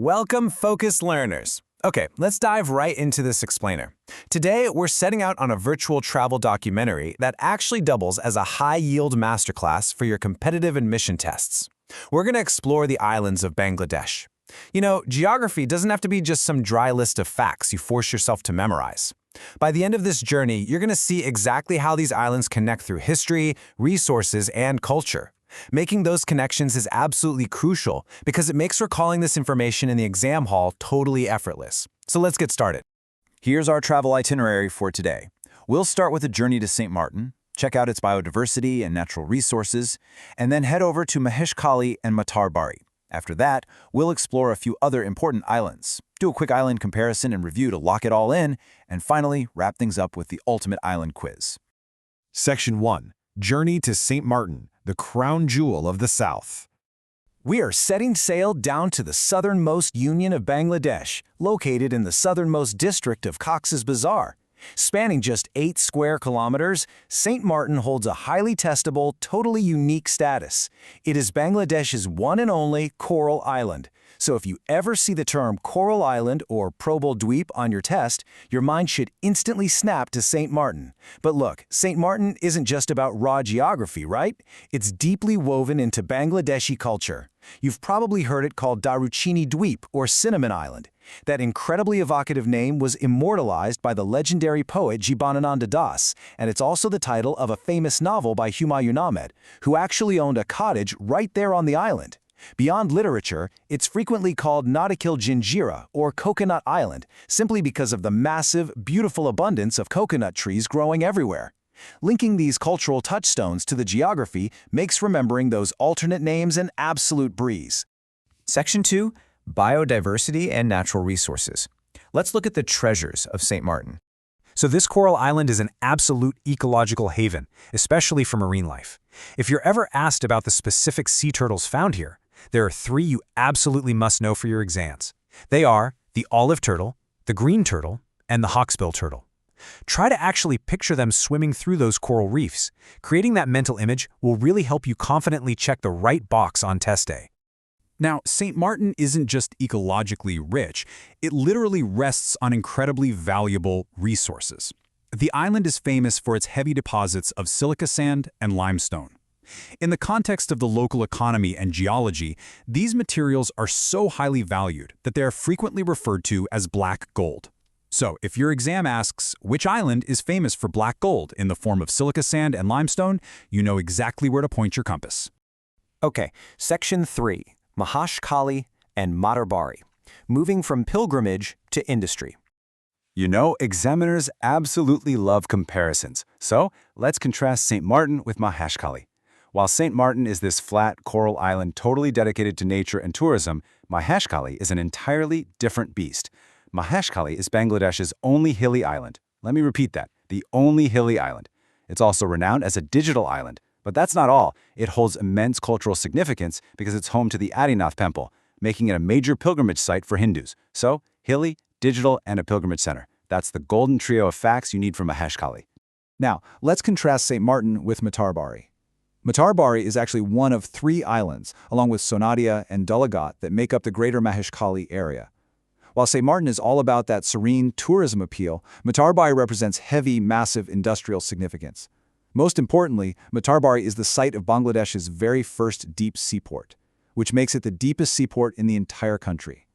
Welcome, focused learners. Okay, let's dive right into this explainer. Today, we're setting out on a virtual travel documentary that actually doubles as a high-yield masterclass for your competitive admission tests. We're going to explore the islands of Bangladesh. You know, geography doesn't have to be just some dry list of facts you force yourself to memorize. By the end of this journey, you're going to see exactly how these islands connect through history, resources, and culture. Making those connections is absolutely crucial because it makes recalling this information in the exam hall totally effortless. So let's get started. Here's our travel itinerary for today. We'll start with a journey to St. Martin, check out its biodiversity and natural resources, and then head over to Maheshkhali and Matarbari. After that, we'll explore a few other important islands, do a quick island comparison and review to lock it all in, and finally wrap things up with the ultimate island quiz. Section 1. Journey to St. Martin, the crown jewel of the South. We are setting sail down to the southernmost union of Bangladesh, located in the southernmost district of Cox's Bazar. Spanning just 8 square kilometers, St. Martin holds a highly testable, totally unique status. It is Bangladesh's one and only coral island. So if you ever see the term Coral Island or Ornob Dwip on your test, your mind should instantly snap to St. Martin. But look, St. Martin isn't just about raw geography, right? It's deeply woven into Bangladeshi culture. You've probably heard it called Daruchini Dwip or Cinnamon Island. That incredibly evocative name was immortalized by the legendary poet Jibanananda Das, and it's also the title of a famous novel by Humayun Ahmed, who actually owned a cottage right there on the island. Beyond literature, it's frequently called Nautical Jinjira, or Coconut Island, simply because of the massive, beautiful abundance of coconut trees growing everywhere. Linking these cultural touchstones to the geography makes remembering those alternate names an absolute breeze. Section 2. Biodiversity and natural resources. Let's look at the treasures of St. Martin. So this coral island is an absolute ecological haven, especially for marine life. If you're ever asked about the specific sea turtles found here, there are 3 you absolutely must know for your exams. They are the olive turtle, the green turtle, and the hawksbill turtle. Try to actually picture them swimming through those coral reefs. Creating that mental image will really help you confidently check the right box on test day. Now, St. Martin isn't just ecologically rich, it literally rests on incredibly valuable resources. The island is famous for its heavy deposits of silica sand and limestone. In the context of the local economy and geology, these materials are so highly valued that they are frequently referred to as black gold. So, if your exam asks which island is famous for black gold in the form of silica sand and limestone, you know exactly where to point your compass. Okay, Section 3. Maheshkhali and Matarbari, moving from pilgrimage to industry. You know, examiners absolutely love comparisons, so let's contrast St. Martin with Maheshkhali. While St. Martin is this flat coral island totally dedicated to nature and tourism, Maheshkhali is an entirely different beast. Maheshkhali is Bangladesh's only hilly island. Let me repeat that, the only hilly island. It's also renowned as a digital island. But that's not all. It holds immense cultural significance because it's home to the Adinath Temple, making it a major pilgrimage site for Hindus. So, hilly, digital, and a pilgrimage center. That's the golden trio of facts you need from Maheshkhali. Now, let's contrast St. Martin with Matarbari. Matarbari is actually one of 3 islands, along with Sonadia and Dulagat, that make up the greater Maheshkhali area. While St. Martin is all about that serene tourism appeal, Matarbari represents heavy, massive industrial significance. Most importantly, Matarbari is the site of Bangladesh's very first deep seaport, which makes it the deepest seaport in the entire country.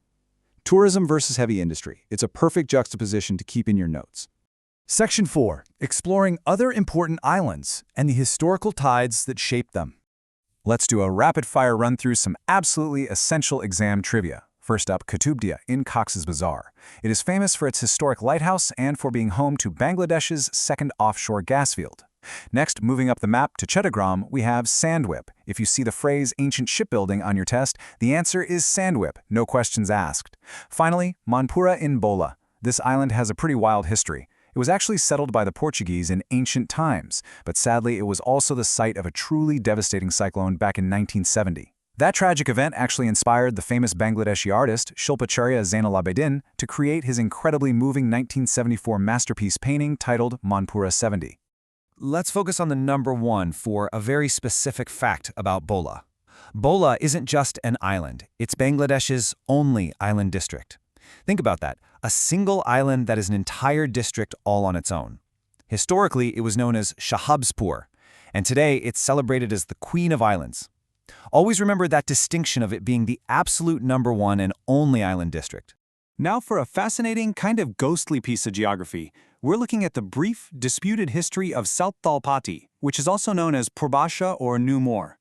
Tourism versus heavy industry. It's a perfect juxtaposition to keep in your notes. Section 4. Exploring other important islands and the historical tides that shape them. Let's do a rapid-fire run through some absolutely essential exam trivia. First up, Kutubdia in Cox's Bazar. It is famous for its historic lighthouse and for being home to Bangladesh's second offshore gas field. Next, moving up the map to Chittagong, we have Sandwip. If you see the phrase ancient shipbuilding on your test, the answer is Sandwip, no questions asked. Finally, Manpura in Bola. This island has a pretty wild history. It was actually settled by the Portuguese in ancient times, but sadly it was also the site of a truly devastating cyclone back in 1970. That tragic event actually inspired the famous Bangladeshi artist Shilpacharya Zainal Abidin to create his incredibly moving 1974 masterpiece painting titled Manpura 70. Let's focus on the number 1 for a very specific fact about Bola. Bola isn't just an island, it's Bangladesh's only island district. Think about that, a single island that is an entire district all on its own. Historically, it was known as Shahabspur, and today it's celebrated as the Queen of Islands. Always remember that distinction of it being the absolute #1 and only island district. Now for a fascinating, kind of ghostly piece of geography. We're looking at the brief, disputed history of South Thalpati, which is also known as Purbasha or New Moor.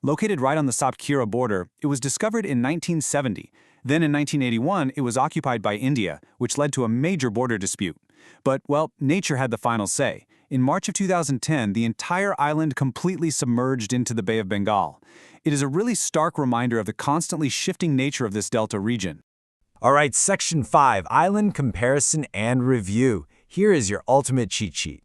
Located right on the Satpura border, it was discovered in 1970. Then in 1981, it was occupied by India, which led to a major border dispute. But, well, nature had the final say. In March of 2010, the entire island completely submerged into the Bay of Bengal. It is a really stark reminder of the constantly shifting nature of this delta region. All right, Section 5, Island Comparison and Review. Here is your ultimate cheat sheet.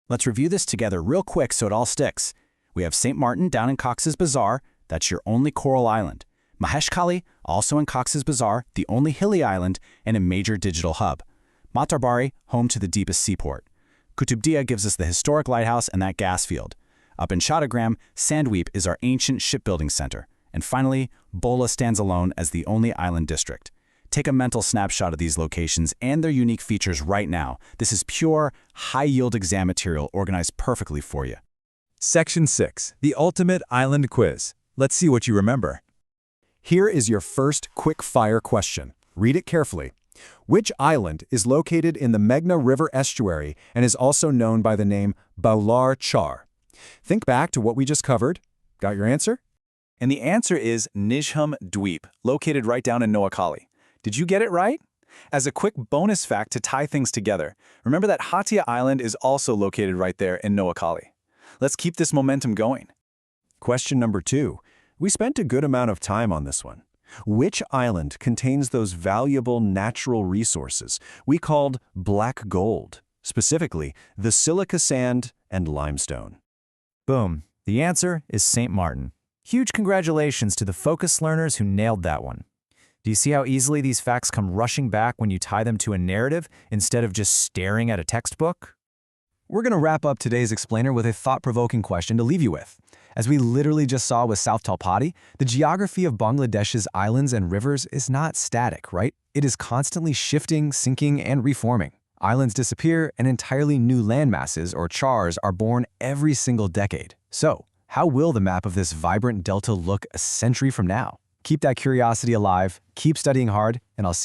Let's review this together real quick so it all sticks. We have St. Martin down in Cox's Bazar, that's your only coral island. Maheshkhali, also in Cox's Bazar, the only hilly island and a major digital hub. Matarbari, home to the deepest seaport. Kutubdia gives us the historic lighthouse and that gas field. Up in Chattagram, Sandweep is our ancient shipbuilding center. And finally, Bola stands alone as the only island district. Take a mental snapshot of these locations and their unique features right now. This is pure, high-yield exam material organized perfectly for you. Section 6, the ultimate island quiz. Let's see what you remember. Here is your first quick-fire question. Read it carefully. Which island is located in the Meghna River estuary and is also known by the name Baular Char? Think back to what we just covered. Got your answer? And the answer is Nijhum Dwip, located right down in Noakhali. Did you get it right? As a quick bonus fact to tie things together, remember that Hatia Island is also located right there in Noakhali. Let's keep this momentum going. Question number 2. We spent a good amount of time on this one. Which island contains those valuable natural resources we called black gold, specifically the silica sand and limestone? Boom. The answer is St. Martin. Huge congratulations to the focus learners who nailed that one. Do you see how easily these facts come rushing back when you tie them to a narrative instead of just staring at a textbook? We're going to wrap up today's explainer with a thought-provoking question to leave you with. As we literally just saw with South Thalpati, the geography of Bangladesh's islands and rivers is not static, right? It is constantly shifting, sinking, and reforming. Islands disappear, and entirely new landmasses, or chars, are born every single decade. So, how will the map of this vibrant delta look a century from now? Keep that curiosity alive, keep studying hard, and I'll see